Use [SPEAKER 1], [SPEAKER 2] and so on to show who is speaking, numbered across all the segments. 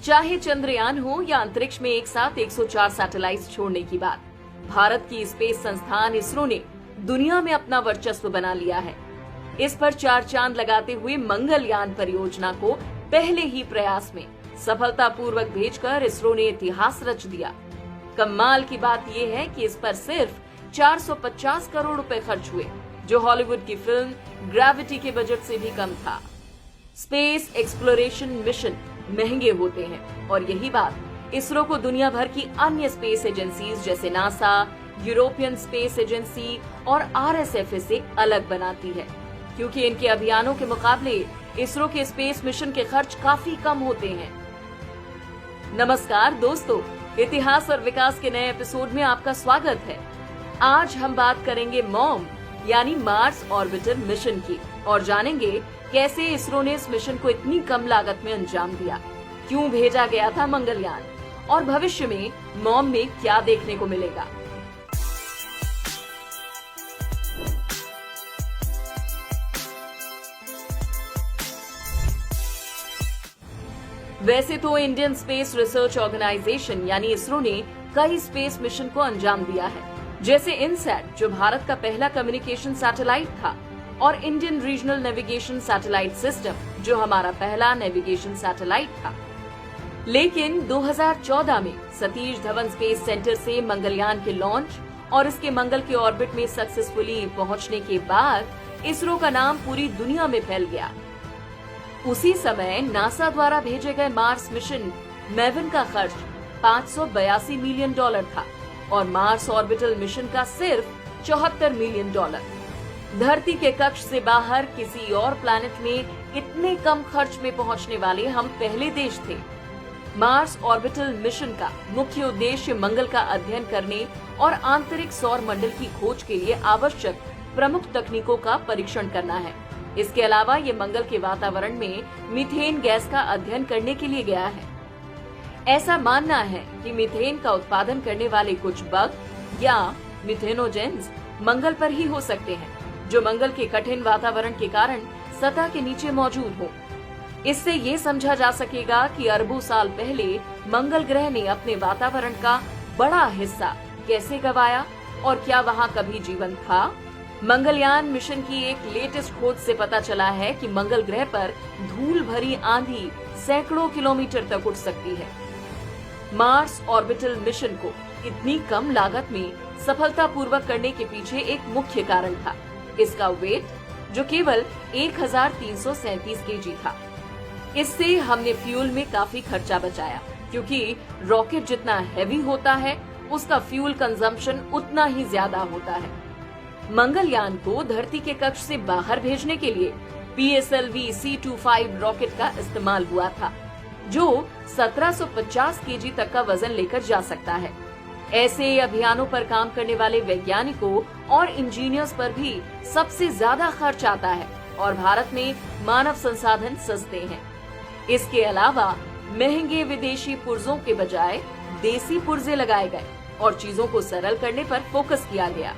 [SPEAKER 1] चाहे चंद्रयान हो या अंतरिक्ष में एक साथ 104 सैटेलाइट छोड़ने की बात, भारत की स्पेस संस्थान इसरो ने दुनिया में अपना वर्चस्व बना लिया है। इस पर 4 चांद लगाते हुए मंगलयान परियोजना को पहले ही प्रयास में सफलतापूर्वक भेजकर इसरो ने इतिहास रच दिया। कमाल की बात यह है कि इस पर सिर्फ 450 करोड़ रुपए खर्च हुए, जो हॉलीवुड की फिल्म ग्रेविटी के बजट से भी कम था। स्पेस एक्सप्लोरेशन मिशन महंगे होते हैं और यही बात इसरो को दुनिया भर की अन्य स्पेस एजेंसीज जैसे नासा, यूरोपियन स्पेस एजेंसी और RSFA से अलग बनाती है, क्योंकि इनके अभियानों के मुकाबले इसरो के स्पेस मिशन के खर्च काफी कम होते हैं। नमस्कार दोस्तों, इतिहास और विकास के नए एपिसोड में आपका स्वागत है। आज हम बात करेंगे मॉम यानी मार्स ऑर्बिटर मिशन की और जानेंगे कैसे इसरो ने इस मिशन को इतनी कम लागत में अंजाम दिया, क्यों भेजा गया था मंगलयान और भविष्य में मॉम में क्या देखने को मिलेगा। वैसे तो इंडियन स्पेस रिसर्च ऑर्गेनाइजेशन यानी इसरो ने कई स्पेस मिशन को अंजाम दिया है, जैसे इनसैट जो भारत का पहला कम्युनिकेशन सैटेलाइट था और Indian regional navigation satellite system जो हमारा पहला नेविगेशन सैटेलाइट था। लेकिन 2014 में सतीश धवन स्पेस सेंटर से मंगलयान के लॉन्च और इसके मंगल के ऑर्बिट में सक्सेसफुली पहुंचने के बाद इसरो का नाम पूरी दुनिया में फैल गया। उसी समय नासा द्वारा भेजे गए मार्स मिशन मैविन का खर्च $582 मिलियन था और मार्स ऑर्बिटल मिशन का सिर्फ $74 मिलियन। धरती के कक्ष से बाहर किसी और प्लैनेट में इतने कम खर्च में पहुंचने वाले हम पहले देश थे। मार्स ऑर्बिटल मिशन का मुख्य उद्देश्य मंगल का अध्ययन करने और आंतरिक सौर मंडल की खोज के लिए आवश्यक प्रमुख तकनीकों का परीक्षण करना है। इसके अलावा ये मंगल के वातावरण में मीथेन गैस का अध्ययन करने के लिए गया है। ऐसा मानना है कि मीथेन का उत्पादन करने वाले कुछ बग या मीथेनोजेंस मंगल पर ही हो सकते हैं, जो मंगल के कठिन वातावरण के कारण सतह के नीचे मौजूद हो। इससे ये समझा जा सकेगा कि अरबों साल पहले मंगल ग्रह ने अपने वातावरण का बड़ा हिस्सा कैसे गंवाया और क्या वहाँ कभी जीवन था। मंगलयान मिशन की एक लेटेस्ट खोज से पता चला है कि मंगल ग्रह पर धूल भरी आंधी सैकड़ों किलोमीटर तक उठ सकती है। मार्स ऑर्बिटल मिशन को इतनी कम लागत में सफलतापूर्वक करने के पीछे एक मुख्य कारण था इसका वेट, जो केवल 1337 केजी था। इससे हमने फ्यूल में काफी खर्चा बचाया, क्योंकि रॉकेट जितना हैवी होता है उसका फ्यूल कंजम्पशन उतना ही ज्यादा होता है। मंगलयान को धरती के कक्ष से बाहर भेजने के लिए PSLV C25 रॉकेट का इस्तेमाल हुआ था, जो 1750 केजी तक का वजन लेकर जा सकता है। ऐसे अभियानों पर काम करने वाले वैज्ञानिकों और इंजीनियर्स पर भी सबसे ज्यादा खर्च आता है और भारत में मानव संसाधन सस्ते हैं। इसके अलावा महंगे विदेशी पुर्जों के बजाय देसी पुर्जे लगाए गए और चीजों को सरल करने पर फोकस किया गया।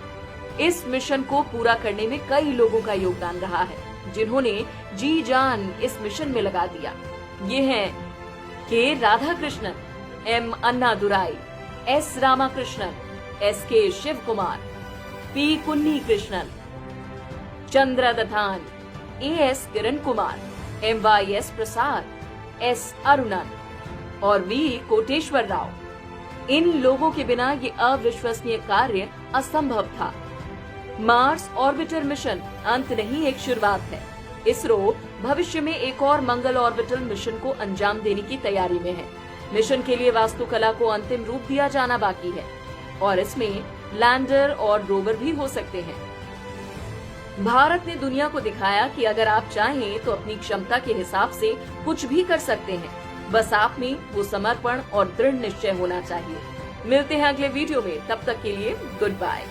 [SPEAKER 1] इस मिशन को पूरा करने में कई लोगों का योगदान रहा है, जिन्होंने जी जान इस मिशन में लगा दिया। ये हैं के Radhakrishnan, M Annadurai, S Ramakrishnan, SK Shiv Kumar, P कुन्नी कृष्णन, चंद्रदत्तान, AS किरण कुमार, MYS प्रसाद, S अरुणन और V कोटेश्वर राव। इन लोगों के बिना ये अविश्वसनीय कार्य असंभव था। मार्स ऑर्बिटर मिशन अंत नहीं, एक शुरुआत है। इसरो भविष्य में एक और मंगल ऑर्बिटल मिशन को अंजाम देने की तैयारी में है। मिशन के लिए वास्तुकला को अंतिम रूप दिया जाना बाकी है और इसमें लैंडर और रोवर भी हो सकते हैं। भारत ने दुनिया को दिखाया कि अगर आप चाहें तो अपनी क्षमता के हिसाब से कुछ भी कर सकते हैं। बस आप में वो समर्पण और दृढ़ निश्चय होना चाहिए। मिलते हैं अगले वीडियो में, तब तक के लिए गुड बाय।